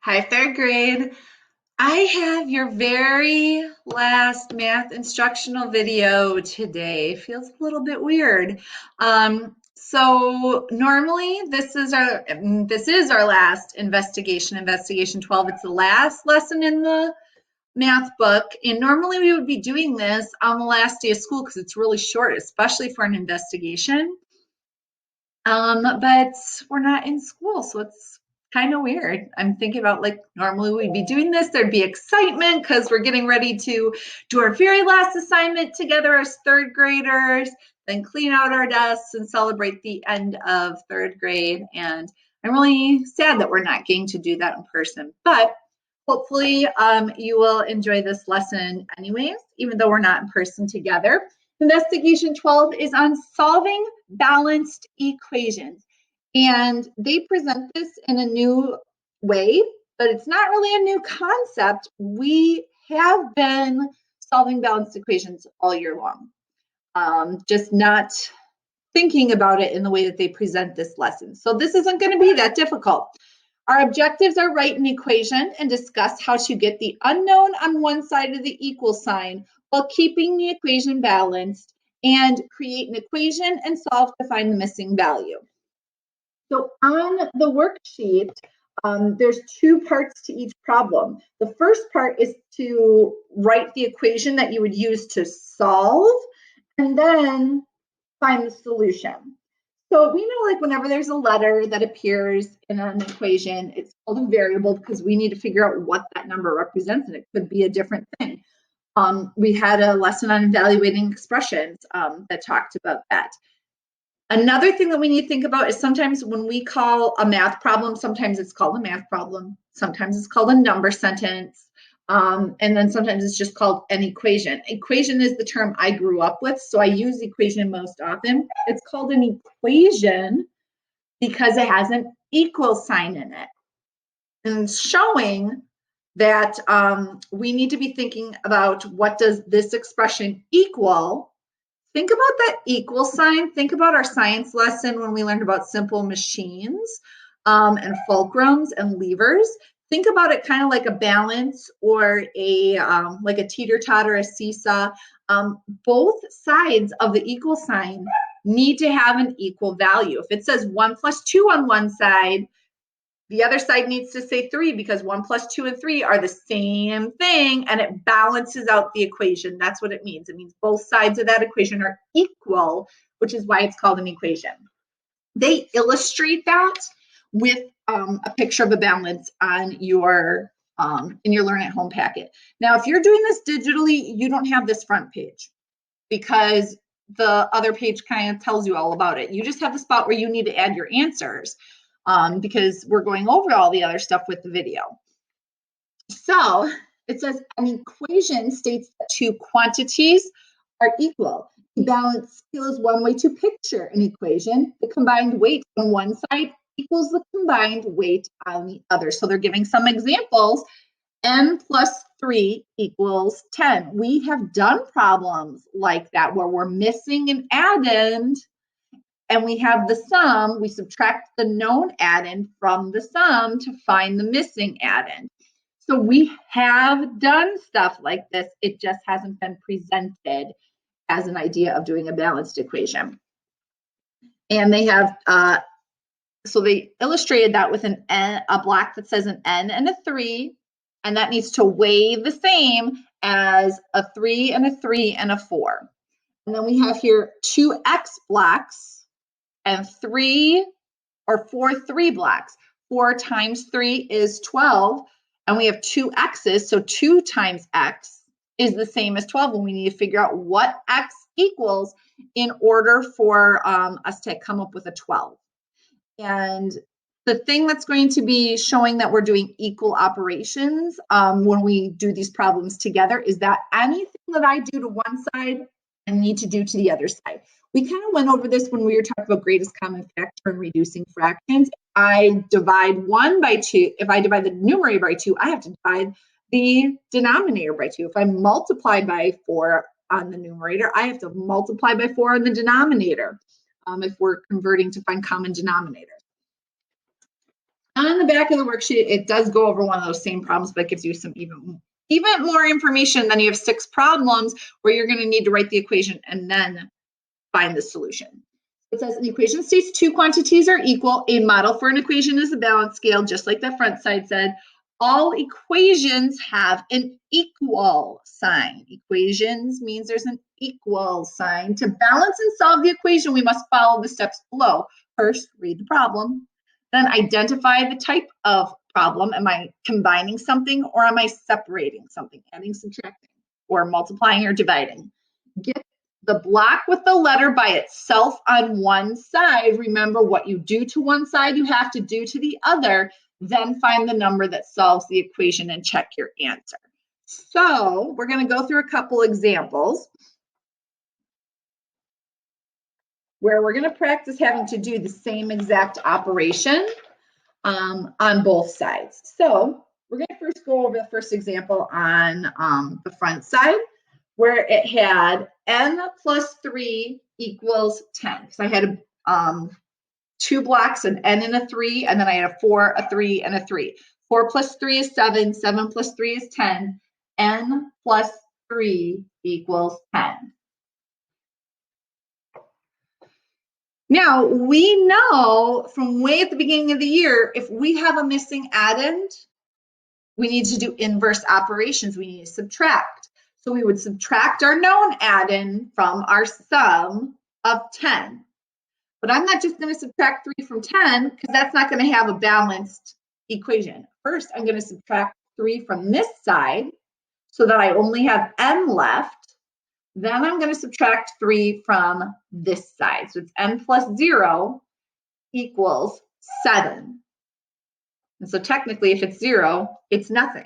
Hi, third grade. I have your very last math instructional video today. Feels a little bit weird. So normally this is our last investigation 12. It's the last lesson in the math book, and normally we would be doing this on the last day of school because it's really short, especially for an investigation. But we're not in school, so it's kind of weird. I'm thinking about like normally we'd be doing this, there'd be excitement because we're getting ready to do our very last assignment together as third graders, then clean out our desks and celebrate the end of third grade. And I'm really sad that we're not getting to do that in person, but hopefully you will enjoy this lesson anyways, even though we're not in person together. Investigation 12 is on solving balanced equations. And they present this in a new way, but it's not really a new concept. We have been solving balanced equations all year long, just not thinking about it in the way that they present this lesson. So this isn't going to be that difficult. Our objectives are write an equation and discuss how to get the unknown on one side of the equal sign while keeping the equation balanced, and create an equation and solve to find the missing value. So on the worksheet, there's two parts to each problem. The first part is to write the equation that you would use to solve, and then find the solution. So we know, like, whenever there's a letter that appears in an equation, it's called a variable because we need to figure out what that number represents, and it could be a different thing. We had a lesson on evaluating expressions that talked about that. Another thing that we need to think about is sometimes when we call a math problem, sometimes it's called a math problem, sometimes it's called a number sentence, and then sometimes it's just called an equation. Equation is the term I grew up with, so I use equation most often. It's called an equation because it has an equal sign in it. And it's showing that we need to be thinking about what does this expression equal. Think about that equal sign. Think about our science lesson when we learned about simple machines and fulcrums and levers. Think about it kind of like a balance or like a teeter-totter, a seesaw. Both sides of the equal sign need to have an equal value. If it says 1 + 2 on one side, the other side needs to say 3 because 1 + 2 and 3 are the same thing, and it balances out the equation. That's what it means. It means both sides of that equation are equal, which is why it's called an equation. They illustrate that with a picture of a balance on your in your Learn at Home packet. Now, if you're doing this digitally, you don't have this front page because the other page kind of tells you all about it. You just have the spot where you need to add your answers. Because we're going over all the other stuff with the video. So it says an equation states that two quantities are equal. The balance scale is one way to picture an equation. The combined weight on one side equals the combined weight on the other. So they're giving some examples. n + 3 = 10. We have done problems like that where we're missing an addend, and we have the sum. We subtract the known addend from the sum to find the missing addend. So we have done stuff like this. It just hasn't been presented as an idea of doing a balanced equation. And they have, so they illustrated that with a block that says an n and a 3, and that needs to weigh the same as a 3 and a 3 and a 4. And then we have here two x blocks and 4 3 blocks. 4 times 3 is 12, and we have two x's, so 2 times x is the same as 12, and we need to figure out what x equals in order for us to come up with a 12. And the thing that's going to be showing that we're doing equal operations when we do these problems together is that anything that I do to one side, I need to do to the other side. We kind of went over this when we were talking about greatest common factor and reducing fractions. I divide 1 by 2. If I divide the numerator by 2, I have to divide the denominator by 2. If I multiply by 4 on the numerator, I have to multiply by 4 on the denominator if we're converting to find common denominators. On the back of the worksheet, it does go over one of those same problems, but it gives you some even more information. Then you have 6 problems where you're going to need to write the equation and then find the solution. It says an equation states 2 quantities are equal. A model for an equation is a balance scale, just like the front side said. All equations have an equal sign. Equations means there's an equal sign. To balance and solve the equation, we must follow the steps below. First, read the problem. Then identify the type of problem. Am I combining something or am I separating something, adding, subtracting, or multiplying or dividing? Get the block with the letter by itself on one side. Remember, what you do to one side, you have to do to the other. Then find the number that solves the equation and check your answer. So we're going to go through a couple examples where we're going to practice having to do the same exact operation on both sides. So we're going to first go over the first example on the front side, where it had n plus 3 equals 10. So I had 2 blocks, an n and a 3, and then I had a 4, a 3, and a 3. 4 plus 3 is 7, 7 plus 3 is 10, n plus 3 equals 10. Now, we know from way at the beginning of the year, if we have a missing addend, we need to do inverse operations. We need to subtract. So we would subtract our known addend from our sum of 10. But I'm not just going to subtract 3 from 10 because that's not going to have a balanced equation. First, I'm going to subtract 3 from this side so that I only have n left. Then I'm going to subtract 3 from this side. So it's n plus 0 equals 7. And so technically, if it's 0, it's nothing.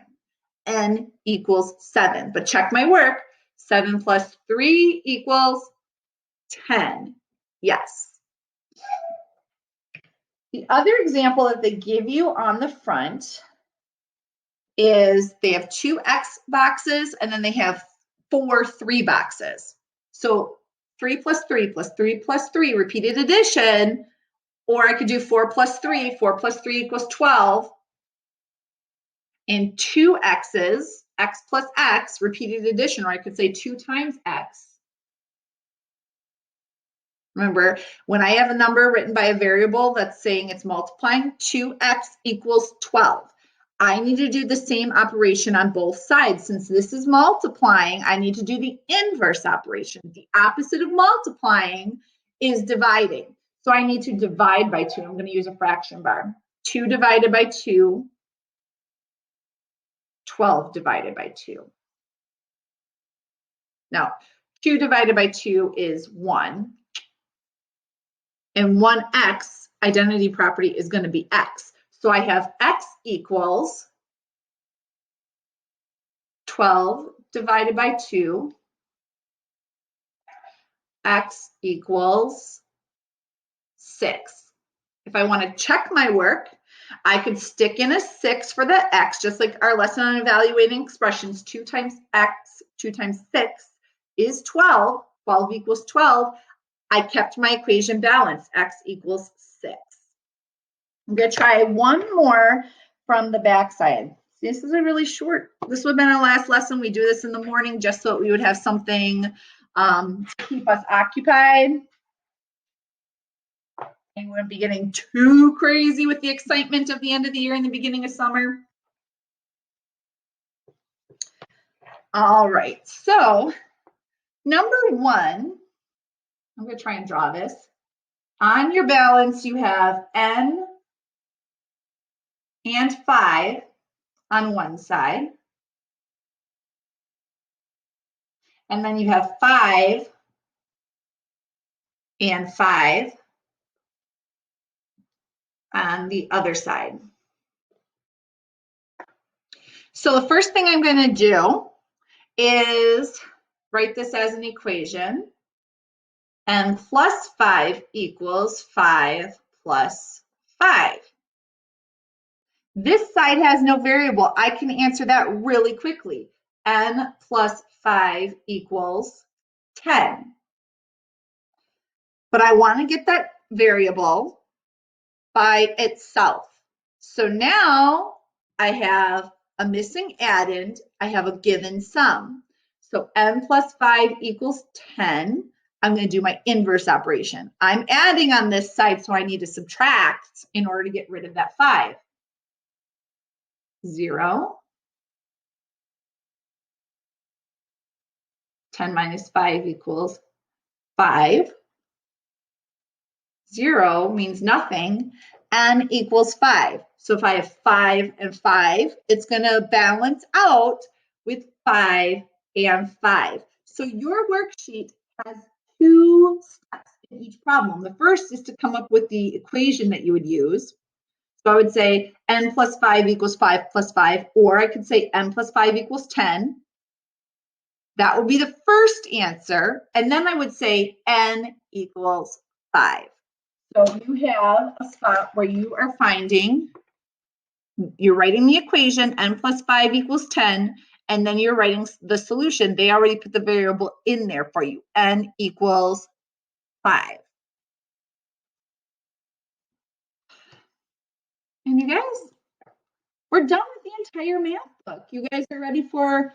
N equals 7. But check my work. 7 plus 3 equals 10. Yes. The other example that they give you on the front is they have 2 X boxes and then they have 4 3 boxes. So 3 plus 3 plus 3 plus 3, repeated addition, or I could do 4 plus 3, 4 plus 3 equals 12. And 2 X's, X plus X, repeated addition, or I could say 2 times X. Remember, when I have a number written by a variable that's saying it's multiplying, 2x equals 12. I need to do the same operation on both sides. Since this is multiplying, I need to do the inverse operation. The opposite of multiplying is dividing. So I need to divide by 2. I'm going to use a fraction bar. 2 divided by 2, 12 divided by 2. Now, 2 divided by 2 is 1. And 1x, identity property, is going to be x. So I have x equals 12 divided by 2. X equals 6. If I want to check my work, I could stick in a 6 for the x, just like our lesson on evaluating expressions. 2 times x, 2 times 6 is 12. 12 equals 12. I kept my equation balanced. X equals 6. I'm going to try one more from the back side. This is a really short, this would have been our last lesson. We do this in the morning just so that we would have something to keep us occupied. And we wouldn't be getting too crazy with the excitement of the end of the year and the beginning of summer. All right, so number 1, I'm going to try and draw this. On your balance, you have n and 5 on one side. And then you have 5 and 5 on the other side. So the first thing I'm going to do is write this as an equation. n plus 5 equals 5 plus 5. This side has no variable. I can answer that really quickly. N plus 5 equals 10. But I want to get that variable by itself. So now I have a missing addend, I have a given sum. So n plus 5 equals 10. I'm going to do my inverse operation. I'm adding on this side, so I need to subtract in order to get rid of that 5. 0. 10 minus 5 equals 5. 0 means nothing. N equals 5. So if I have 5 and 5, it's going to balance out with 5 and 5. So your worksheet has 2 steps in each problem. The first is to come up with the equation that you would use. So I would say n plus 5 equals 5 plus 5, or I could say n plus 5 equals 10. That would be the first answer. And then I would say n equals 5. So you have a spot where you are you're writing the equation, n plus 5 equals 10, and then you're writing the solution. They already put the variable in there for you, n equals 5. And you guys, we're done with the entire math book. You guys are ready for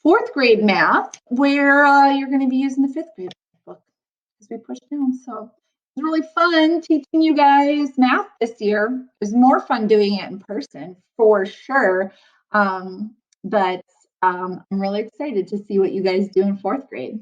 4th grade math, where you're going to be using the 5th grade book as we push down. So it's really fun teaching you guys math this year. It was more fun doing it in person, for sure. But I'm really excited to see what you guys do in 4th grade.